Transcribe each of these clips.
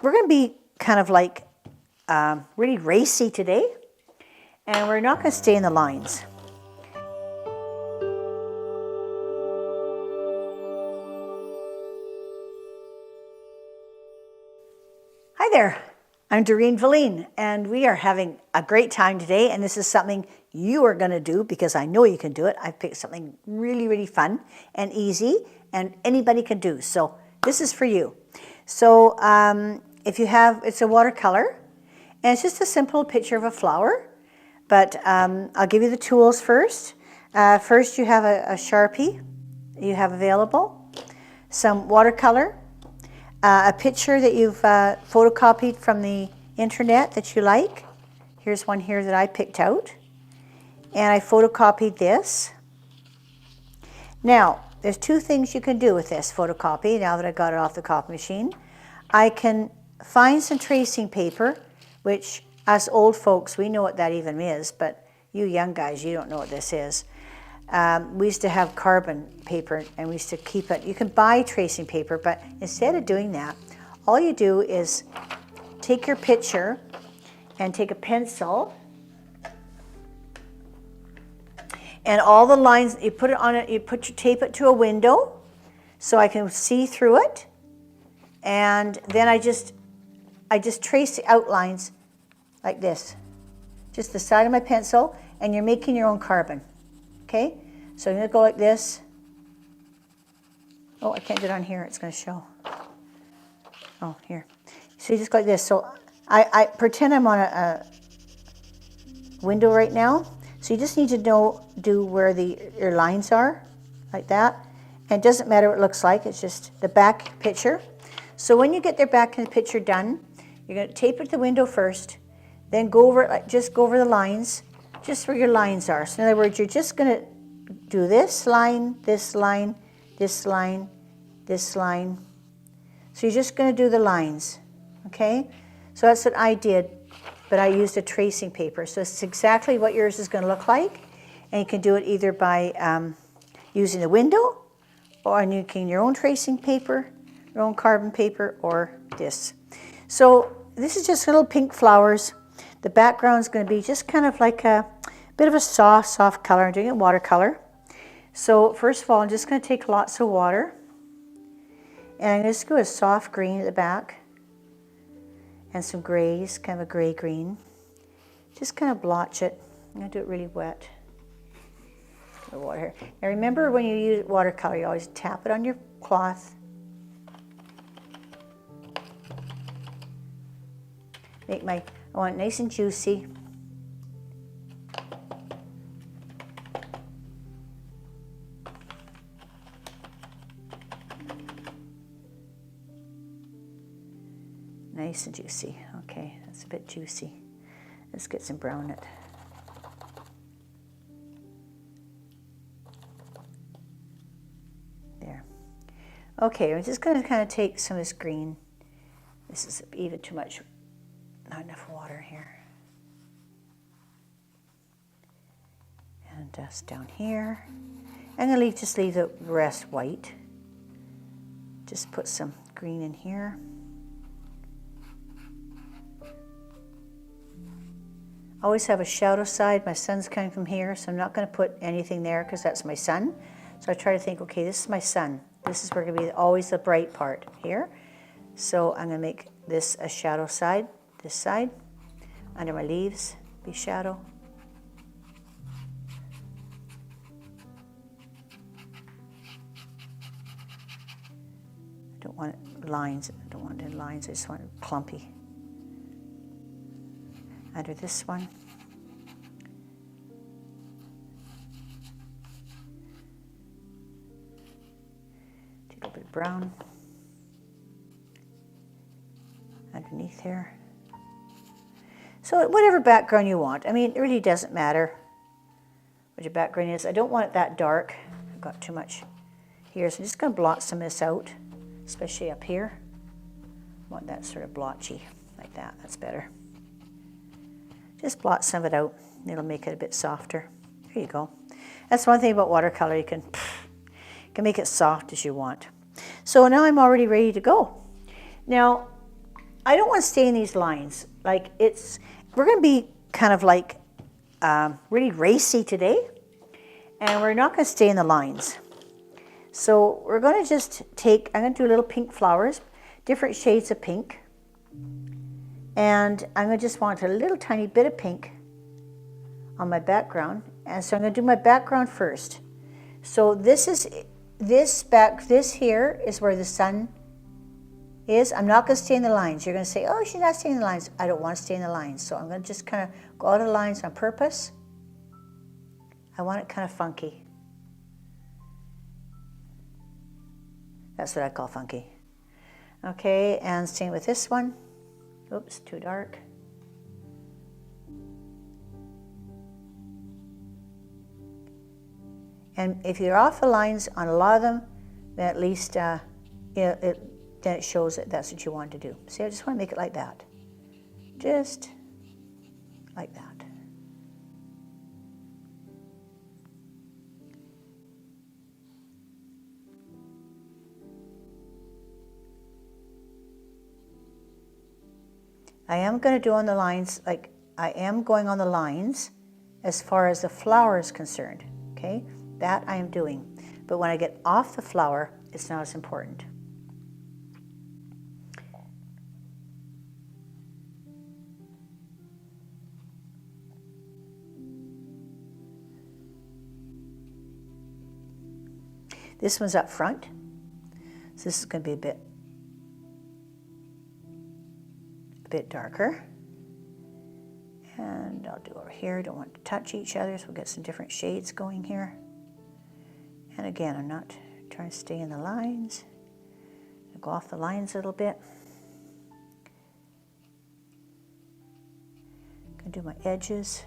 we're going to be kind of like really racy today, and we're not going to stay in the lines. Hi there, I'm Doreen Velin, and we are having a great time today, and this is something you are going to do because I know you can do it. I've picked something really, really fun and easy, and anybody can do. So this is for you. So if you have, it's a watercolor, and it's just a simple picture of a flower, but I'll give you the tools first. First you have a Sharpie you have available, some watercolor, a picture that you've photocopied from the internet that you like. Here's one here that I picked out, and I photocopied this. Now, there's two things you can do with this photocopy now that I got it off the copy machine. I can find some tracing paper, which us old folks, we know what that even is, but you young guys, you don't know what this is. We used to have carbon paper, and we used to keep it. You can buy tracing paper, but instead of doing that, all you do is take your picture and take a pencil, and all the lines, you put it on it, you tape it to a window so I can see through it, and then I just trace the outlines like this, just the side of my pencil, and you're making your own carbon. Okay, so I'm going to go like this. Oh, I can't do it on here. It's going to show. Oh, here. So you just go like this. So I pretend I'm on a window right now. So you just need to do where your lines are, like that. And it doesn't matter what it looks like. It's just the back picture. So when you get their back in the picture done, you're going to tape it to the window first. Then go over it, just go over the lines. Just where your lines are. So in other words, you're just going to do this line, this line, this line, this line. So you're just going to do the lines, okay? So that's what I did, but I used a tracing paper. So it's exactly what yours is going to look like, and you can do it either by using the window, or using your own tracing paper, your own carbon paper, or this. So this is just little pink flowers. The background is going to be just kind of like a bit of a soft color. I'm doing it in watercolor. So first of all, I'm just going to take lots of water, and I'm going to just go a soft green at the back, and some grays, kind of a gray-green. Just kind of blotch it. I'm going to do it really wet. The water here. Now remember, when you use watercolor, you always tap it on your cloth. I want it nice and juicy. Nice and juicy. Okay, that's a bit juicy. Let's get some brown in it. There. Okay, I'm just going to kind of take some of this green. This is even too much. Not enough water here. And dust down here. I'm going to just leave the rest white. Just put some green in here. Always have a shadow side. My sun's coming from here, so I'm not going to put anything there because that's my sun. So I try to think, okay, this is my sun. This is where going to be always the bright part here. So I'm going to make this a shadow side. This side, under my leaves, be shadow. I don't want it lines. I don't want it in lines. I just want it clumpy. Under this one. Take a little bit of brown underneath here. So whatever background you want. I mean, it really doesn't matter what your background is. I don't want it that dark. I've got too much here, so I'm just going to blot some of this out, especially up here. I want that sort of blotchy, like that. That's better. Just blot some of it out. It'll make it a bit softer. There you go. That's one thing about watercolor. You can make it soft as you want. So now I'm already ready to go. Now, I don't want to stay in these lines. Like we're going to be kind of like really racy today, and we're not going to stay in the lines. So we're going to just I'm going to do little pink flowers, different shades of pink. And I'm going to just want a little tiny bit of pink on my background. And so I'm going to do my background first. So this here is where the sun is. I'm not going to stay in the lines. You're going to say, oh, she's not staying in the lines. I don't want to stay in the lines. So I'm going to just kind of go out of the lines on purpose. I want it kind of funky. That's what I call funky. Okay, and same with this one. Oops, too dark. And if you're off the lines on a lot of them, then at least then it shows that that's what you want to do. See, I just want to make it like that. Just like that. I am going to do on the lines, like I am going on the lines as far as the flower is concerned, okay? That I am doing. But when I get off the flower, it's not as important. This one's up front, so this is going to be a bit darker. And I'll do over here. Don't want to touch each other, so we'll get some different shades going here. And again, I'm not trying to stay in the lines. I'll go off the lines a little bit. Gonna do my edges.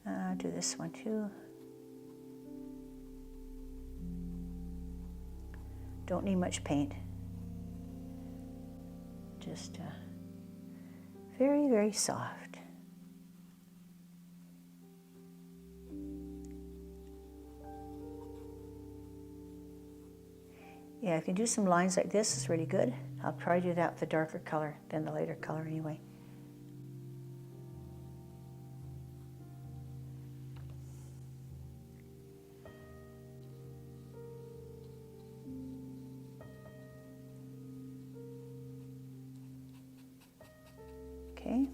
I'll do this one too. Don't need much paint. Just very, very soft. Yeah, if you do some lines like this, it's really good. I'll probably do that with a darker color than the lighter color anyway. Okay,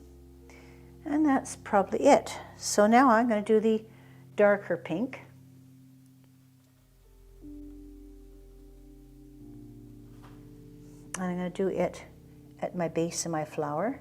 and that's probably it. So now I'm going to do the darker pink. And I'm going to do it at my base of my flower.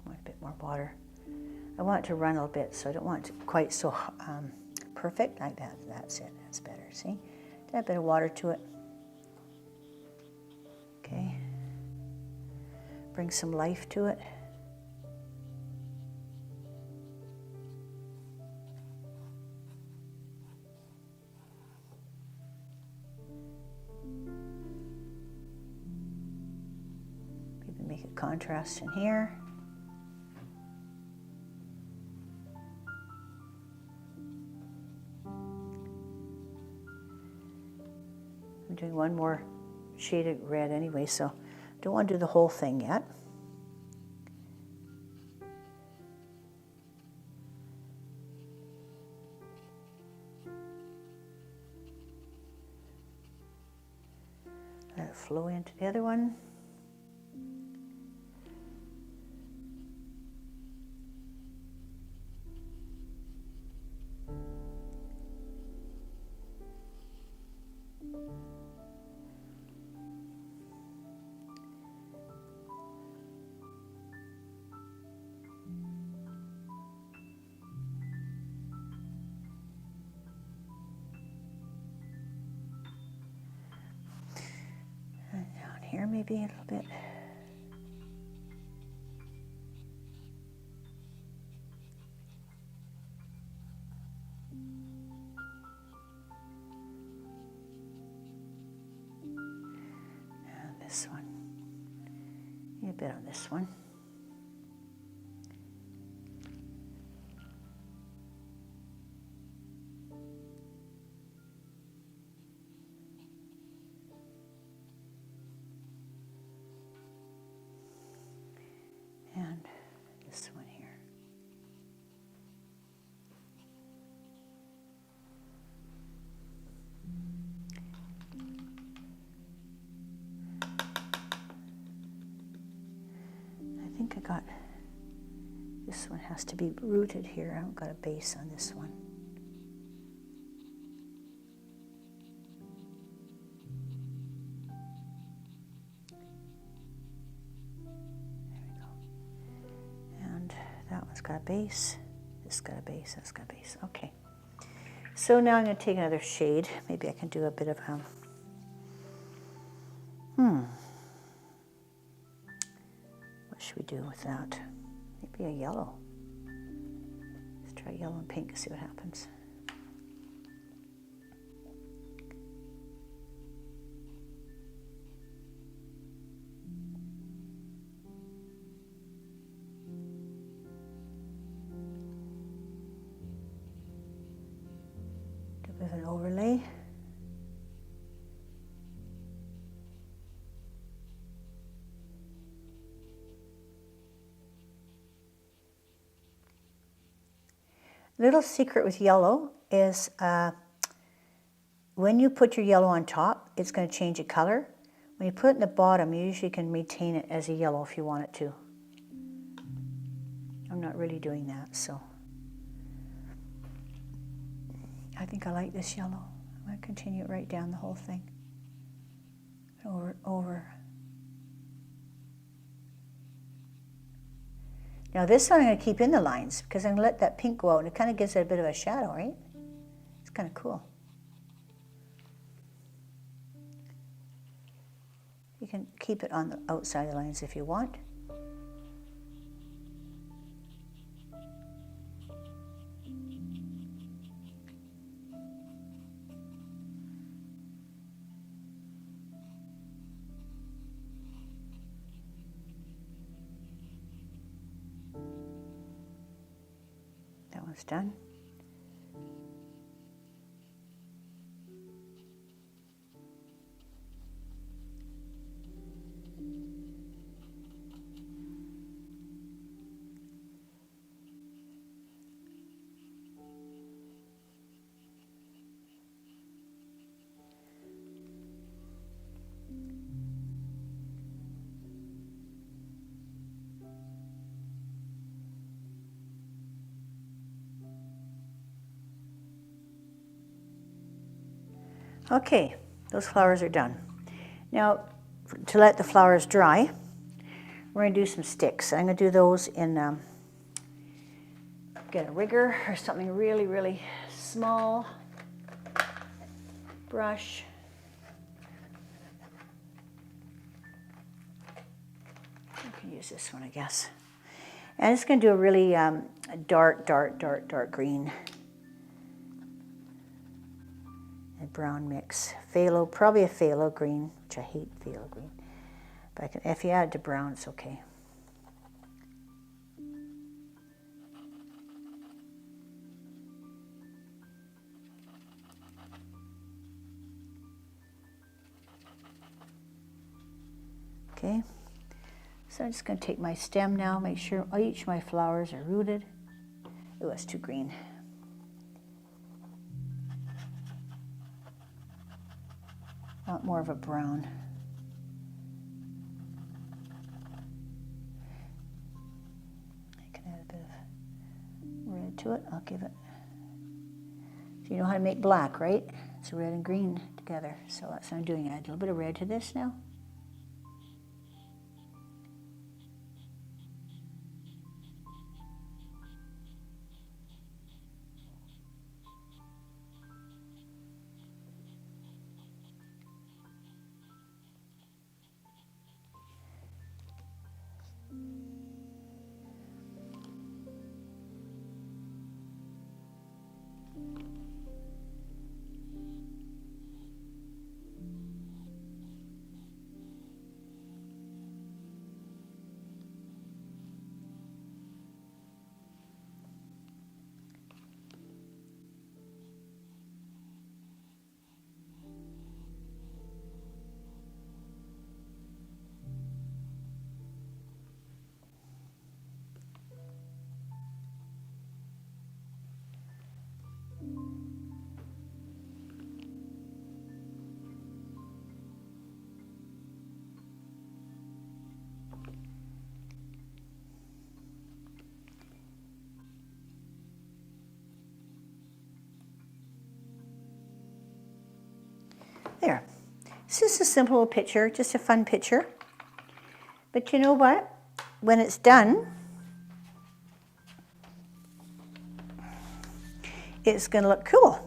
Want a bit more water. I want it to run a little bit, so I don't want it quite so perfect like that. That's it. That's better. See? Add a bit of water to it. Okay. Bring some life to it. Maybe make a contrast in here. I'm doing one more shade of red anyway, so I don't want to do the whole thing yet. Let it flow into the other one. Here maybe a little bit. bit on this one. And this one here. I think I got, this one has to be rooted here. I haven't got a base on this one. That one's got a base, this got a base, that's got a base. Okay. So now I'm going to take another shade. Maybe I can do a bit of what should we do with that? Maybe a yellow. Let's try yellow and pink and see what happens. With an overlay. Little secret with yellow is when you put your yellow on top, it's going to change the color. When you put it in the bottom, you usually can maintain it as a yellow if you want it to. I'm not really doing that, so I think I like this yellow. I'm going to continue it right down the whole thing. Over. Now this one I'm going to keep in the lines because I'm going to let that pink go out and it kind of gives it a bit of a shadow, right? It's kind of cool. You can keep it on the outside of the lines if you want. That one's done. Okay, those flowers are done. Now, to let the flowers dry, we're going to do some sticks. I'm going to do those in, get a rigger or something really, really small. Brush. I can use this one, I guess. And it's going to do a really dark green. Brown mix. Phthalo, probably a phthalo green, which I hate phthalo green. But if you add it to brown, it's okay. Okay, so I'm just going to take my stem now, make sure each of my flowers are rooted. It was too green. Want more of a brown. I can add a bit of red to it. I'll give it. So you know how to make black, right? It's red and green together. So that's what I'm doing. Add a little bit of red to this now. This is a simple little picture, just a fun picture. But you know what? When it's done, it's going to look cool.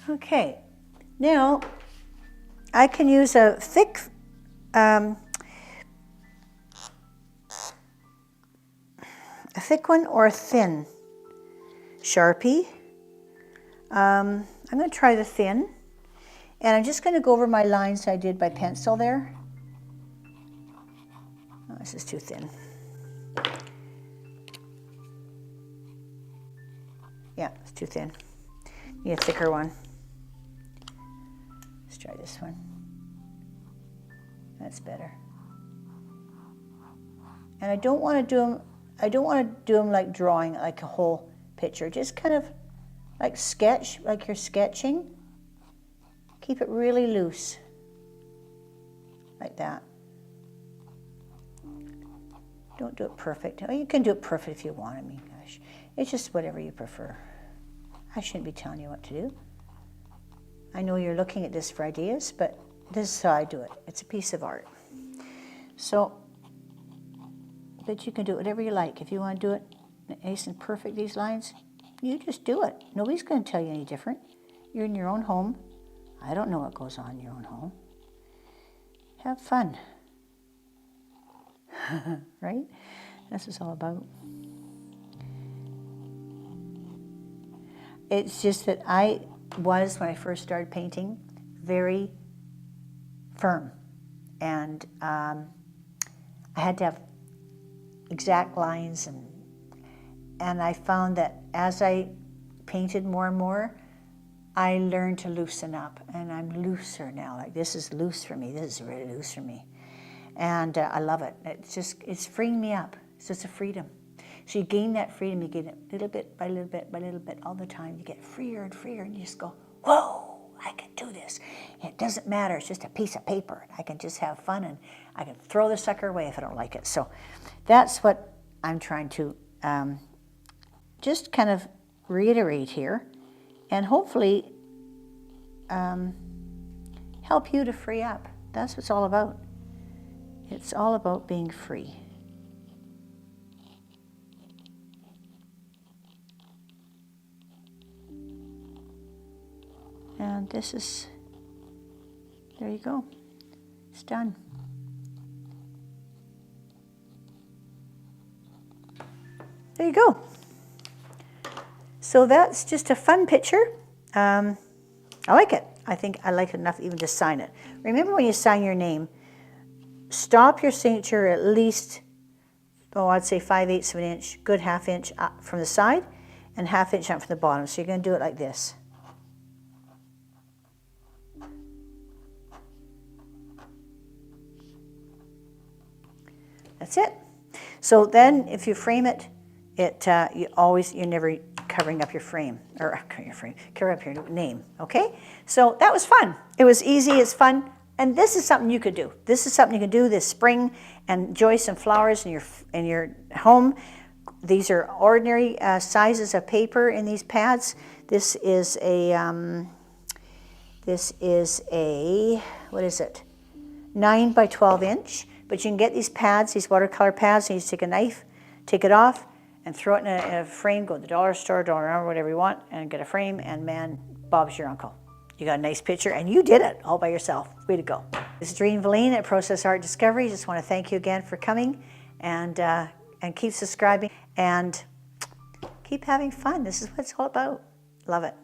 Okay, now I can use a thick one or a thin Sharpie. I'm going to try the thin, and I'm just going to go over my lines I did by pencil there. Oh, this is too thin. Yeah, it's too thin. Need a thicker one. Let's try this one. That's better. And I don't want to do them like drawing, like a whole picture. Just kind of like sketch, like you're sketching. Keep it really loose, like that. Don't do it perfect. Oh, you can do it perfect if you want. I mean, gosh, it's just whatever you prefer. I shouldn't be telling you what to do. I know you're looking at this for ideas, but this is how I do it. It's a piece of art. So, but you can do whatever you like. If you want to do it nice and perfect, these lines, you just do it. Nobody's going to tell you any different. You're in your own home. I don't know what goes on in your own home. Have fun. Right? That's what it's all about. It's just that I was, when I first started painting, very firm. And I had to have exact lines, and I found that as I painted more and more, I learned to loosen up, and I'm looser now. Like, this is loose for me. This is really loose for me. And I love it. It's freeing me up. It's just a freedom. So you gain that freedom, you get it little bit by little bit by little bit all the time. You get freer and freer, and you just go, whoa, I can do this. And it doesn't matter, it's just a piece of paper. I can just have fun, and I can throw the sucker away if I don't like it. So that's what I'm trying to just kind of reiterate here, and hopefully help you to free up. That's what it's all about. It's all about being free. And this is, there you go, it's done. There you go. So that's just a fun picture. I like it. I think I like it enough even to sign it. Remember, when you sign your name, stop your signature at least, I'd say 5/8 of an inch, good ½ inch up from the side and ½ inch up from the bottom. So you're going to do it like this. That's it. So then if you frame it, you're never covering up your frame, or covering up your name, okay? So that was fun. It was easy, it's fun, and this is something you could do. This is something you can do this spring and enjoy some flowers in your home. These are ordinary sizes of paper in these pads. This is a what is it? 9 by 12 inch. But you can get these pads, these watercolor pads, and you just take a knife, take it off, and throw it in a frame. Go to the dollar store, $1, whatever you want, and get a frame, and man, Bob's your uncle. You got a nice picture, and you did it all by yourself. Way to go. This is Doreen Velin at Process Art Discovery. Just want to thank you again for coming, and keep subscribing, and keep having fun. This is what it's all about. Love it.